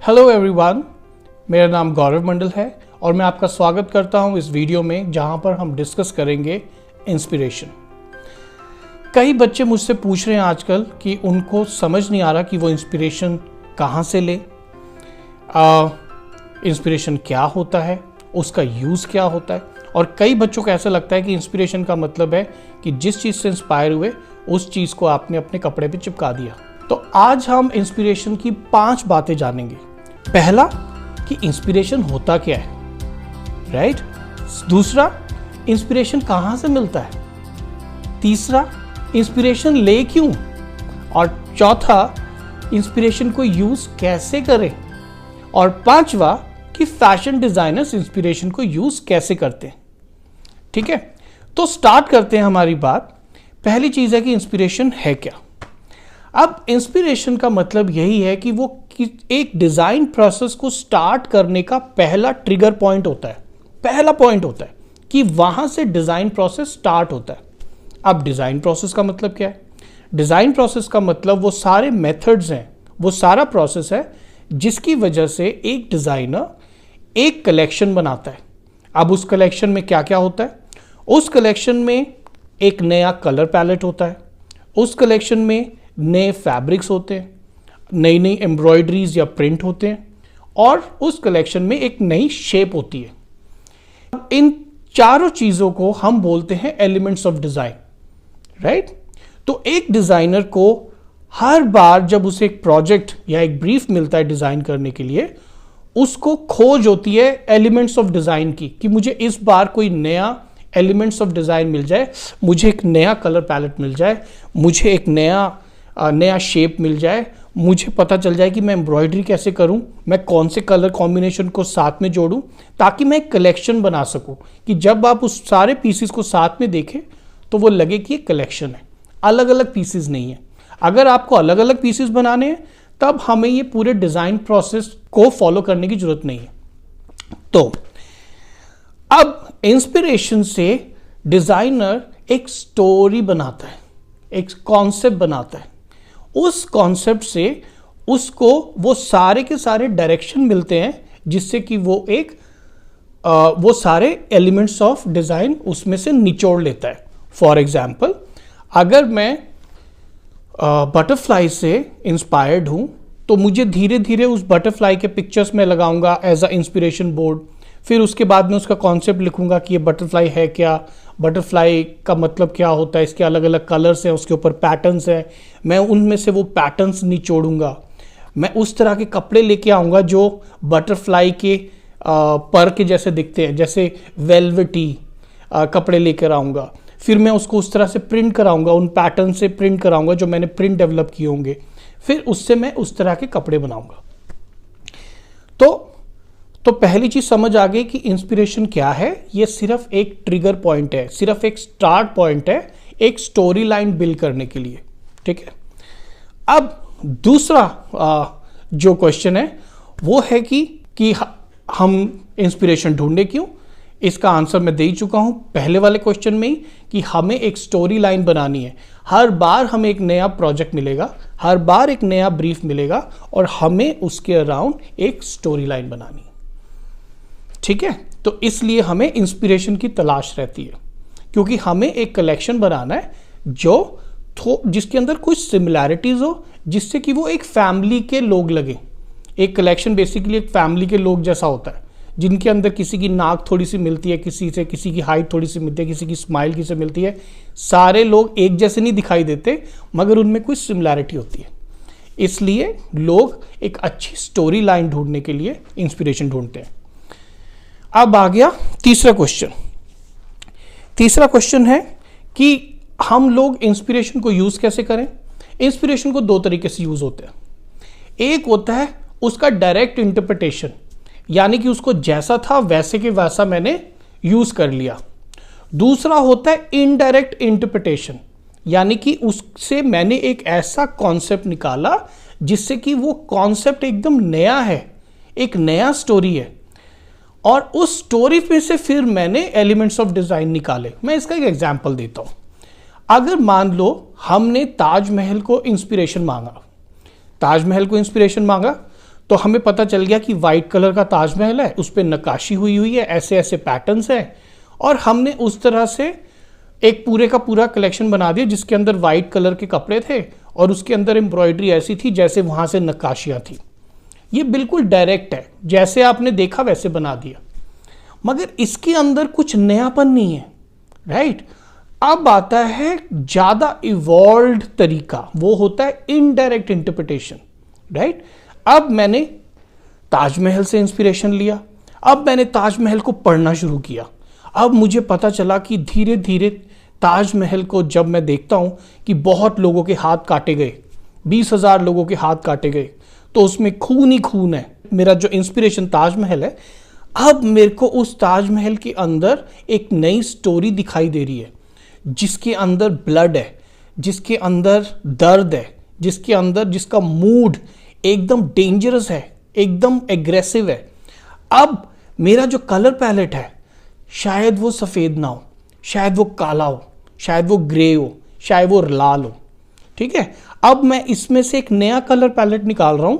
Hello everyone, मेरा नाम गौरव मंडल है और मैं आपका स्वागत करता हूं इस वीडियो में जहां पर हम डिस्कस करेंगे इंस्पिरेशन। कई बच्चे मुझसे पूछ रहे हैं आजकल कि उनको समझ नहीं आ रहा कि वो इंस्पिरेशन कहां से ले, इंस्पिरेशन क्या होता है, उसका यूज़ क्या होता है। और कई बच्चों को ऐसा लगता है कि इंस्पिरेशन का मतलब है कि जिस चीज़ से इंस्पायर हुए उस चीज़ को आपने अपने कपड़े पे चिपका दिया। तो आज हम इंस्पिरेशन की 5 बातें जानेंगे। पहला कि इंस्पिरेशन होता क्या है, राइट। दूसरा, इंस्पिरेशन कहाँ से मिलता है। तीसरा, इंस्पिरेशन ले क्यों। और चौथा, इंस्पिरेशन को यूज़ कैसे करें। और पांचवा कि फैशन डिज़ाइनर्स इंस्पिरेशन को यूज़ कैसे करते हैं। ठीक है, तो स्टार्ट करते हैं हमारी बात। पहली चीज़ है कि इंस्पिरेशन है क्या। अब इंस्पिरेशन का मतलब यही है कि वो एक डिज़ाइन प्रोसेस को स्टार्ट करने का पहला ट्रिगर पॉइंट होता है, पहला पॉइंट होता है कि वहाँ से डिज़ाइन प्रोसेस स्टार्ट होता है। अब डिज़ाइन प्रोसेस का मतलब क्या है। डिज़ाइन प्रोसेस का मतलब वो सारे मेथड्स हैं, वो सारा प्रोसेस है जिसकी वजह से एक डिज़ाइनर एक कलेक्शन बनाता है। अब उस कलेक्शन में क्या क्या होता है। उस कलेक्शन में एक नया कलर पैलेट होता है, उस कलेक्शन में नए फैब्रिक्स होते हैं, नई नई एम्ब्रॉयडरीज या प्रिंट होते हैं, और उस कलेक्शन में एक नई शेप होती है। इन चारों चीज़ों को हम बोलते हैं एलिमेंट्स ऑफ डिज़ाइन, राइट। तो एक डिज़ाइनर को हर बार जब उसे एक प्रोजेक्ट या एक ब्रीफ मिलता है डिज़ाइन करने के लिए, उसको खोज होती है एलिमेंट्स ऑफ डिज़ाइन की कि मुझे इस बार कोई नया एलिमेंट्स ऑफ डिज़ाइन मिल जाए, मुझे एक नया कलर पैलेट मिल जाए, मुझे एक नया शेप मिल जाए, मुझे पता चल जाए कि मैं एम्ब्रॉयडरी कैसे करूं, मैं कौन से कलर कॉम्बिनेशन को साथ में जोड़ूं, ताकि मैं एक कलेक्शन बना सकूं कि जब आप उस सारे पीसेस को साथ में देखें तो वो लगे कि एक कलेक्शन है, अलग अलग पीसेस नहीं है। अगर आपको अलग अलग पीसेस बनाने हैं तब हमें ये पूरे डिज़ाइन प्रोसेस को फॉलो करने की जरूरत नहीं है। तो अब इंस्पिरेशन से डिज़ाइनर एक स्टोरी बनाता है, एक कॉन्सेप्ट बनाता है। उस कॉन्सेप्ट से उसको वो सारे के सारे डायरेक्शन मिलते हैं जिससे कि वो सारे एलिमेंट्स ऑफ डिज़ाइन उसमें से निचोड़ लेता है। फॉर एग्जाम्पल, अगर मैं बटरफ्लाई से इंस्पायर्ड हूँ तो मुझे धीरे धीरे उस बटरफ्लाई के पिक्चर्स में लगाऊंगा एज अ इंस्पिरेशन बोर्ड। फिर उसके बाद में उसका कॉन्सेप्ट लिखूंगा कि ये बटरफ्लाई है क्या, बटरफ्लाई का मतलब क्या होता है, इसके अलग अलग कलर्स हैं, उसके ऊपर पैटर्न्स हैं, मैं उनमें से वो पैटर्न्स निचोड़ूंगा। मैं उस तरह के कपड़े लेके आऊँगा जो बटरफ्लाई के पर के जैसे दिखते हैं, जैसे वेलवेटी कपड़े लेकर आऊँगा। फिर मैं उसको उस तरह से प्रिंट कराऊँगा, उन पैटर्न से प्रिंट कराऊँगा जो मैंने प्रिंट डेवलप किए होंगे। फिर उससे मैं उस तरह के कपड़े बनाऊँगा। तो पहली चीज समझ आ गई कि इंस्पिरेशन क्या है। ये सिर्फ एक ट्रिगर पॉइंट है, सिर्फ एक स्टार्ट पॉइंट है एक स्टोरी लाइन बिल्ड करने के लिए। ठीक है, अब दूसरा जो क्वेश्चन है वो है कि हम इंस्पिरेशन ढूंढे क्यों। इसका आंसर मैं दे ही चुका हूं पहले वाले क्वेश्चन में ही कि हमें एक स्टोरी लाइन बनानी है। हर बार हमें एक नया प्रोजेक्ट मिलेगा, हर बार एक नया ब्रीफ मिलेगा और हमें उसके अराउंड एक स्टोरी लाइन बनानी है। ठीक है, तो इसलिए हमें इंस्पिरेशन की तलाश रहती है क्योंकि हमें एक कलेक्शन बनाना है जिसके अंदर कुछ सिमिलैरिटीज हो, जिससे कि वो एक फैमिली के लोग लगे। एक कलेक्शन बेसिकली एक फैमिली के लोग जैसा होता है, जिनके अंदर किसी की नाक थोड़ी सी मिलती है किसी से, किसी की हाइट थोड़ी सी मिलती है, किसी की स्माइल किसी से मिलती है। सारे लोग एक जैसे नहीं दिखाई देते मगर उनमें कुछ सिमिलैरिटी होती है। इसलिए लोग एक अच्छी स्टोरी लाइन ढूंढने के लिए इंस्पिरेशन ढूंढते हैं। अब आ गया तीसरा क्वेश्चन। तीसरा क्वेश्चन है कि हम लोग इंस्पिरेशन को यूज कैसे करें। इंस्पिरेशन को 2 तरीके से यूज होते हैं। एक होता है उसका डायरेक्ट इंटरप्रिटेशन, यानी कि उसको जैसा था वैसे के वैसा मैंने यूज कर लिया। दूसरा होता है इनडायरेक्ट इंटरप्रिटेशन, यानी कि उससे मैंने एक ऐसा कॉन्सेप्ट निकाला जिससे कि वो कॉन्सेप्ट एकदम नया है, एक नया स्टोरी है, और उस स्टोरी पे से फिर मैंने एलिमेंट्स ऑफ डिजाइन निकाले। मैं इसका एक एग्जांपल देता हूं। अगर मान लो हमने ताजमहल को इंस्पिरेशन मांगा तो हमें पता चल गया कि वाइट कलर का ताजमहल है, उस पर नक्काशी हुई हुई है, ऐसे ऐसे पैटर्न्स हैं, और हमने उस तरह से एक पूरे का पूरा कलेक्शन बना दिया जिसके अंदर वाइट कलर के कपड़े थे और उसके अंदर एम्ब्रॉयडरी ऐसी थी जैसे वहां से नक्काशियां थी। ये बिल्कुल डायरेक्ट है, जैसे आपने देखा वैसे बना दिया, मगर इसके अंदर कुछ नयापन नहीं है, राइट। अब आता है ज्यादा इवॉल्व्ड तरीका, वो होता है इनडायरेक्ट इंटरप्रिटेशन, राइट। अब मैंने ताजमहल से इंस्पिरेशन लिया, अब मैंने ताजमहल को पढ़ना शुरू किया, अब मुझे पता चला कि धीरे धीरे ताजमहल को जब मैं देखता हूं कि बहुत लोगों के हाथ काटे गए, 20,000 लोगों के हाथ काटे गए, तो उसमें खून ही खून है। मेरा जो इंस्पिरेशन ताजमहल है, अब मेरे को उस ताजमहल के अंदर एक नई स्टोरी दिखाई दे रही है, जिसके अंदर ब्लड है, जिसके अंदर दर्द है, जिसके अंदर जिसका मूड एकदम डेंजरस है, एकदम एग्रेसिव है। अब मेरा जो कलर पैलेट है, शायद वो सफ़ेद ना हो, शायद वो काला हो, शायद वो ग्रे हो, शायद वो लाल हो, ठीक है। अब मैं इसमें से एक नया कलर पैलेट निकाल रहा हूं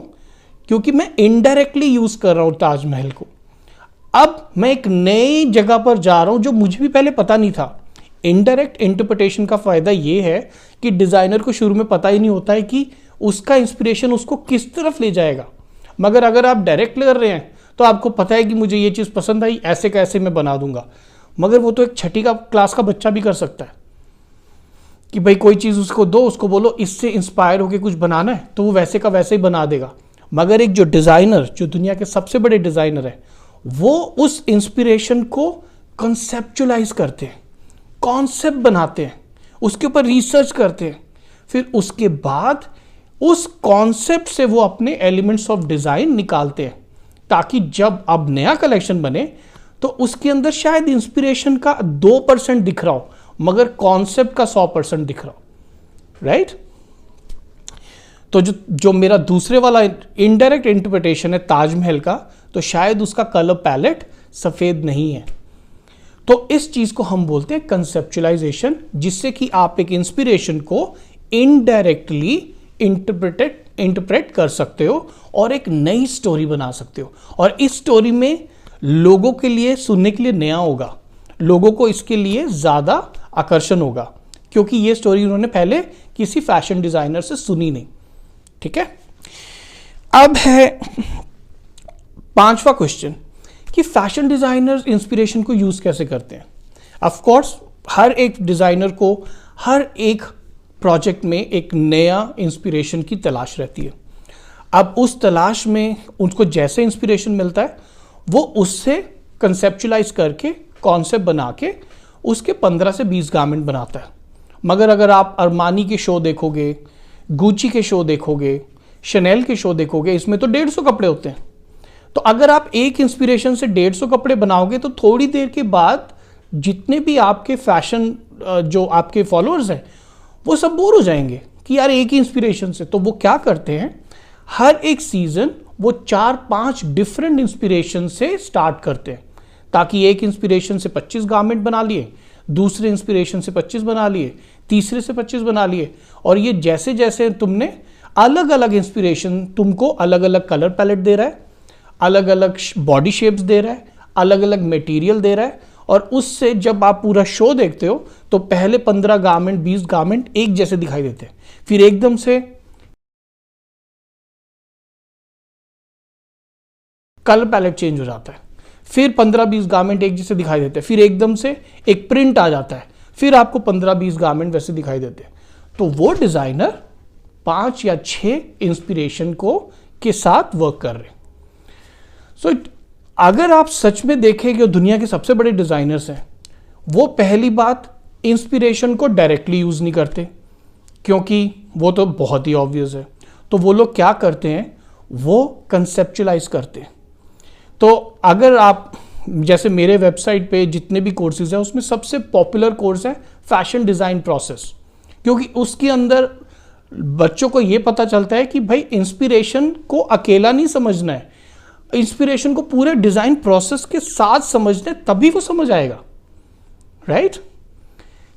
क्योंकि मैं इनडायरेक्टली यूज कर रहा हूं ताजमहल को। अब मैं एक नई जगह पर जा रहा हूं जो मुझे भी पहले पता नहीं था। इनडायरेक्ट इंटरप्रिटेशन का फायदा यह है कि डिजाइनर को शुरू में पता ही नहीं होता है कि उसका इंस्पिरेशन उसको किस तरफ ले जाएगा, मगर अगर आप डायरेक्ट कर रहे हैं तो आपको पता है कि मुझे ये चीज़ पसंद आई, ऐसे कैसे मैं बना दूंगा। मगर वो तो एक छठी का क्लास का बच्चा भी कर सकता है कि भाई कोई चीज़ उसको दो, उसको बोलो इससे इंस्पायर होकर कुछ बनाना है, तो वो वैसे का वैसे ही बना देगा। मगर एक जो डिज़ाइनर, जो दुनिया के सबसे बड़े डिज़ाइनर है, वो उस इंस्पिरेशन को कंसेप्चुलाइज करते हैं, कॉन्सेप्ट बनाते हैं, उसके ऊपर रिसर्च करते हैं, फिर उसके बाद उस कॉन्सेप्ट से वो अपने एलिमेंट्स ऑफ डिज़ाइन निकालते हैं, ताकि जब अब नया कलेक्शन बने तो उसके अंदर शायद इंस्पिरेशन का 2% दिख रहा हो, मगर कॉन्सेप्ट का 100% दिख रहा हो, राइट। तो जो मेरा दूसरे वाला इनडायरेक्ट इंटरप्रिटेशन है ताजमहल का, तो शायद उसका कलर पैलेट सफेद नहीं है। तो इस चीज को हम बोलते हैं कंसेप्चुलाइजेशन, जिससे कि आप एक इंस्पिरेशन को इनडायरेक्टली इंटरप्रेट कर सकते हो और एक नई स्टोरी बना सकते हो। और इस स्टोरी में लोगों के लिए सुनने के लिए नया होगा, लोगों को इसके लिए ज्यादा आकर्षण होगा, क्योंकि ये स्टोरी उन्होंने पहले किसी फैशन डिजाइनर से सुनी नहीं, ठीक है। अब है 5वां क्वेश्चन कि फैशन डिजाइनर्स इंस्पिरेशन को यूज कैसे करते हैं। ऑफ कोर्स हर एक डिजाइनर को हर एक प्रोजेक्ट में एक नया इंस्पिरेशन की तलाश रहती है। अब उस तलाश में उनको जैसे इंस्पिरेशन मिलता है वो उससे कंसेप्चुलाइज करके कॉन्सेप्ट बना के उसके 15 से 20 गारमेंट बनाता है। मगर अगर आप अरमानी के शो देखोगे, गुची के शो देखोगे, शनेल के शो देखोगे, इसमें तो 150 कपड़े होते हैं। तो अगर आप एक इंस्पिरेशन से 150 कपड़े बनाओगे तो थोड़ी देर के बाद जितने भी आपके फैशन जो आपके फॉलोअर्स हैं वो सब बोर हो जाएंगे कि यार एक ही इंस्पिरेशन से। तो वो क्या करते हैं, हर एक सीजन वो 4-5 डिफरेंट इंस्पिरेशन से स्टार्ट करते हैं, ताकि एक इंस्पिरेशन से 25 गारमेंट बना लिए, दूसरे इंस्पिरेशन से 25 बना लिए, तीसरे से 25 बना लिए। और ये जैसे जैसे तुमने अलग अलग इंस्पिरेशन तुमको अलग अलग कलर पैलेट दे रहा है, अलग अलग बॉडी शेप्स दे रहा है, अलग अलग मटेरियल दे रहा है, और उससे जब आप पूरा शो देखते हो तो पहले 15 गारमेंट 20 गारमेंट एक जैसे दिखाई देते हैं, फिर एकदम से कलर पैलेट चेंज हो जाता है, फिर 15-20 गारमेंट एक जैसे दिखाई देते हैं, फिर एकदम से एक प्रिंट आ जाता है, फिर आपको 15-20 गारमेंट वैसे दिखाई देते हैं। तो वो डिजाइनर 5 या 6 इंस्पिरेशन को के साथ वर्क कर रहे हैं। सो अगर आप सच में देखें कि दुनिया के सबसे बड़े डिजाइनर्स हैं, वो पहली बात इंस्पिरेशन को डायरेक्टली यूज नहीं करते, क्योंकि वो तो बहुत ही ऑब्वियस है। तो वो लोग क्या करते हैं, वो कंसेप्चुलाइज करते हैं। तो अगर आप जैसे मेरे वेबसाइट पे जितने भी कोर्सेज हैं उसमें सबसे पॉपुलर कोर्स है फैशन डिजाइन प्रोसेस, क्योंकि उसके अंदर बच्चों को ये पता चलता है कि भाई इंस्पिरेशन को अकेला नहीं समझना है, इंस्पिरेशन को पूरे डिजाइन प्रोसेस के साथ समझना है, तभी वो समझ आएगा, राइट।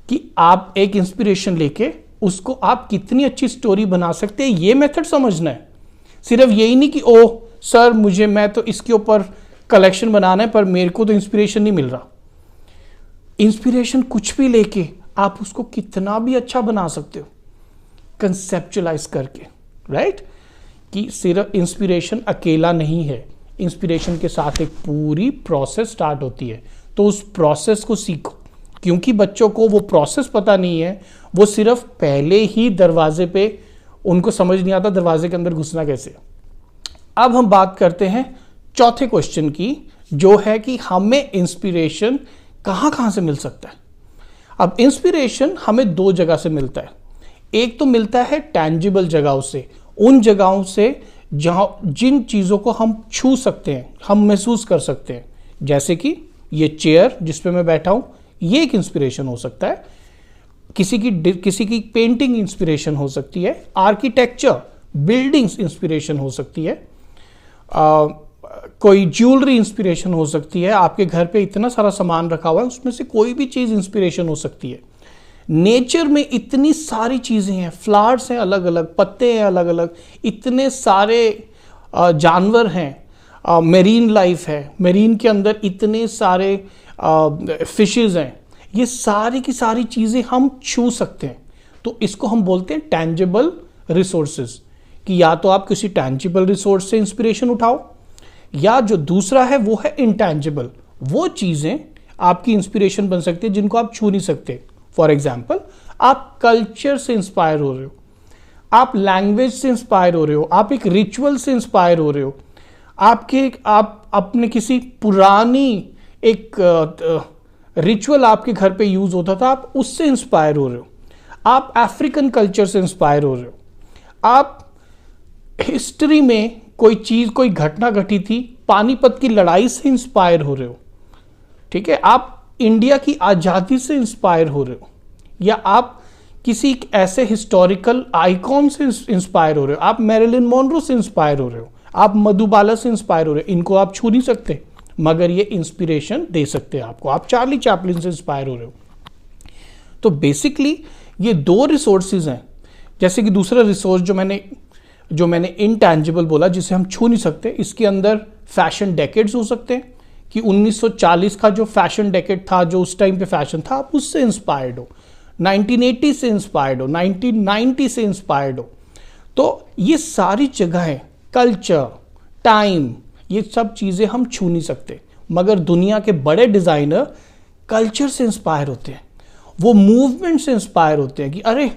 कि आप एक इंस्पिरेशन लेके उसको आप कितनी अच्छी स्टोरी बना सकते हैं, ये मेथड समझना है। सिर्फ यही नहीं कि ओ सर मैं तो इसके ऊपर कलेक्शन बनाना है पर मेरे को तो इंस्पिरेशन नहीं मिल रहा। इंस्पिरेशन कुछ भी लेके आप उसको कितना भी अच्छा बना सकते हो कंसेप्चुलाइज करके, राइट? कि सिर्फ इंस्पिरेशन अकेला नहीं है, इंस्पिरेशन के साथ एक पूरी प्रोसेस स्टार्ट होती है। तो उस प्रोसेस को सीखो, क्योंकि बच्चों को वो प्रोसेस पता नहीं है, वो सिर्फ पहले ही दरवाजे पे उनको समझ नहीं आता दरवाजे के अंदर घुसना कैसे। अब हम बात करते हैं चौथे क्वेश्चन की, जो है कि हमें इंस्पिरेशन कहाँ से मिल सकता है। अब इंस्पिरेशन हमें दो जगह से मिलता है। एक तो मिलता है टैंजिबल जगहों से, उन जगहों से जहां जिन चीज़ों को हम छू सकते हैं, हम महसूस कर सकते हैं। जैसे कि ये चेयर जिस पे मैं बैठा हूं, ये एक इंस्पिरेशन हो सकता है। किसी की पेंटिंग इंस्पिरेशन हो सकती है, आर्किटेक्चर, बिल्डिंग्स इंस्पिरेशन हो सकती है, कोई ज्वेलरी इंस्पिरेशन हो सकती है। आपके घर पे इतना सारा सामान रखा हुआ है, उसमें से कोई भी चीज़ इंस्पिरेशन हो सकती है। नेचर में इतनी सारी चीज़ें हैं, फ्लावर्स हैं अलग अलग, पत्ते हैं अलग अलग, इतने सारे जानवर हैं, मेरीन लाइफ है, मेरीन के अंदर इतने सारे फिशेस हैं। ये सारी की सारी चीज़ें हम छू सकते हैं। तो इसको हम बोलते हैं टैंजिबल रिसोर्सेज, कि या तो आप किसी टैंजिबल रिसोर्स से इंस्पिरेशन उठाओ, या जो दूसरा है वो है इंटैंजिबल। वो चीज़ें आपकी इंस्पिरेशन बन सकती है जिनको आप छू नहीं सकते। फॉर एग्जाम्पल, आप कल्चर से इंस्पायर हो रहे हो, आप लैंग्वेज से इंस्पायर हो रहे हो, आप एक रिचुअल से इंस्पायर हो रहे हो, आप अपने किसी पुरानी एक रिचुअल आपके घर पे यूज होता था, आप उससे इंस्पायर हो रहे हो, आप अफ्रीकन कल्चर से इंस्पायर हो रहे हो, आप हिस्ट्री में कोई चीज, कोई घटना घटी थी, पानीपत की लड़ाई से इंस्पायर हो रहे हो, ठीक है, आप इंडिया की आज़ादी से इंस्पायर हो रहे हो, या आप किसी ऐसे हिस्टोरिकल आइकॉन से इंस्पायर हो रहे हो, आप मैरिलिन मोनरो से इंस्पायर हो रहे हो, आप मधुबाला से इंस्पायर हो रहे हो। इनको आप छू नहीं सकते, मगर ये इंस्पिरेशन दे सकते हैं आपको। आप चार्ली चैपलिन से इंस्पायर हो रहे हो। तो बेसिकली ये दो रिसोर्सेज हैं। जैसे कि दूसरा रिसोर्स जो मैंने इनटैंजिबल बोला, जिसे हम छू नहीं सकते, इसके अंदर फैशन डेकेड्स हो सकते हैं, कि 1940 का जो फैशन डेकेड था, जो उस टाइम पे फैशन था, आप उससे इंस्पायर्ड हो, 1980 से इंस्पायर्ड हो, 1990 से इंस्पायर्ड हो। तो ये सारी जगहें, कल्चर, टाइम, ये सब चीज़ें हम छू नहीं सकते, मगर दुनिया के बड़े डिज़ाइनर कल्चर से इंस्पायर होते हैं, वो मूवमेंट से इंस्पायर होते हैं कि अरे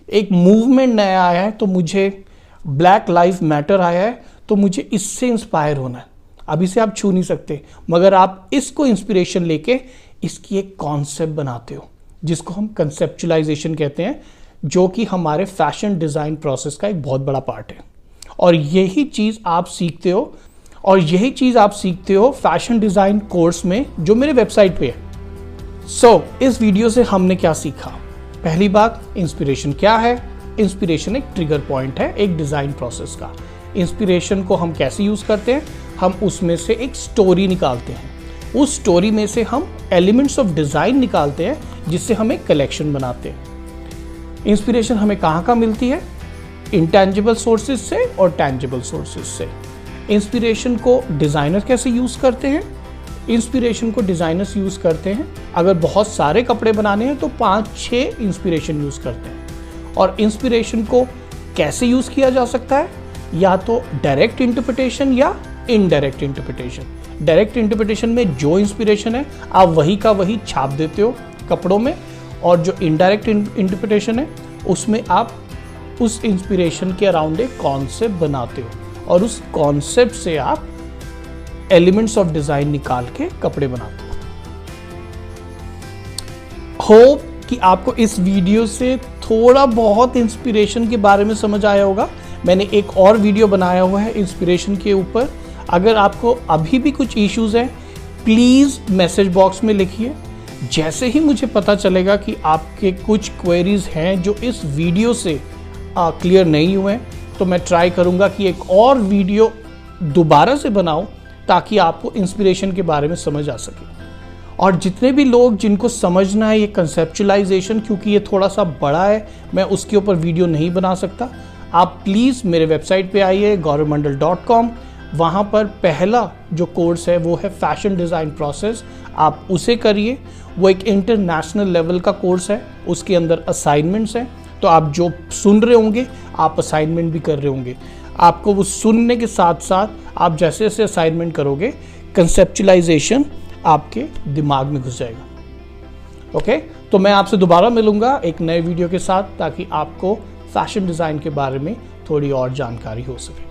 एक मूवमेंट नया आया है, तो मुझे ब्लैक लाइफ मैटर आया है, तो मुझे इससे इंस्पायर होना है। अब इसे आप छू नहीं सकते, मगर आप इसको इंस्पिरेशन लेके इसकी एक कॉन्सेप्ट बनाते हो, जिसको हम कंसेप्चुलाइजेशन कहते हैं, जो कि हमारे फैशन डिज़ाइन प्रोसेस का एक बहुत बड़ा पार्ट है। और यही चीज़ आप सीखते हो, और यही चीज़ आप सीखते हो फैशन डिज़ाइन कोर्स में, जो मेरे वेबसाइट पे है। सो इस वीडियो से हमने क्या सीखा? पहली बात, इंस्पिरेशन क्या है? इंस्पिरेशन एक ट्रिगर पॉइंट है एक डिज़ाइन प्रोसेस का। इंस्पिरेशन को हम कैसे यूज़ करते हैं? हम उसमें से एक स्टोरी निकालते हैं, उस स्टोरी में से हम एलिमेंट्स ऑफ डिज़ाइन निकालते हैं, जिससे हम एक कलेक्शन बनाते हैं। इंस्पिरेशन हमें कहाँ मिलती है? इंटैंजिबल सोर्सेज से और टैंजिबल सोर्सेज से। इंस्पिरेशन को डिज़ाइनर कैसे यूज़ करते हैं? इंस्पिरेशन को डिज़ाइनर्स यूज़ करते हैं, अगर बहुत सारे कपड़े बनाने हैं तो 5-6 इंस्पिरेशन यूज़ करते हैं। और इंस्पिरेशन को कैसे यूज़ किया जा सकता है? या तो डायरेक्ट इंटरप्रिटेशन या इनडायरेक्ट इंटरप्रिटेशन। डायरेक्ट इंटरप्रिटेशन में जो इंस्पिरेशन है आप वही का वही छाप देते हो कपड़ों में, और जो इनडायरेक्ट इंटरप्रिटेशन है उसमें आप उस इंस्पिरेशन के अराउंड एक कॉन्सेप्ट बनाते हो, और उस कॉन्सेप्ट से आप एलिमेंट्स ऑफ डिज़ाइन निकाल के कपड़े बनाते हो। होप कि आपको इस वीडियो से थोड़ा बहुत इंस्पिरेशन के बारे में समझ आया होगा। मैंने एक और वीडियो बनाया हुआ है इंस्पिरेशन के ऊपर। अगर आपको अभी भी कुछ इश्यूज़ हैं, प्लीज़ मैसेज बॉक्स में लिखिए। जैसे ही मुझे पता चलेगा कि आपके कुछ क्वेरीज हैं जो इस वीडियो से क्लियर नहीं हुए, तो मैं ट्राई करूंगा कि एक और वीडियो दोबारा से बनाऊं, ताकि आपको इंस्पिरेशन के बारे में समझ आ सके। और जितने भी लोग जिनको समझना है ये कंसेप्चुलाइजेशन, क्योंकि ये थोड़ा सा बड़ा है, मैं उसके ऊपर वीडियो नहीं बना सकता, आप प्लीज़ मेरे वेबसाइट पे आइए gaurav mandal.com। वहाँ पर पहला जो कोर्स है वो है फैशन डिज़ाइन प्रोसेस, आप उसे करिए। वो एक इंटरनेशनल लेवल का कोर्स है, उसके अंदर असाइनमेंट्स हैं, तो आप जो सुन रहे होंगे आप असाइनमेंट भी कर रहे होंगे। आपको वो सुनने के साथ साथ आप जैसे जैसे असाइनमेंट करोगे कंसेप्चुलाइजेशन आपके दिमाग में घुस जाएगा। ओके, तो मैं आपसे दोबारा मिलूंगा एक नए वीडियो के साथ, ताकि आपको फैशन डिज़ाइन के बारे में थोड़ी और जानकारी हो सके।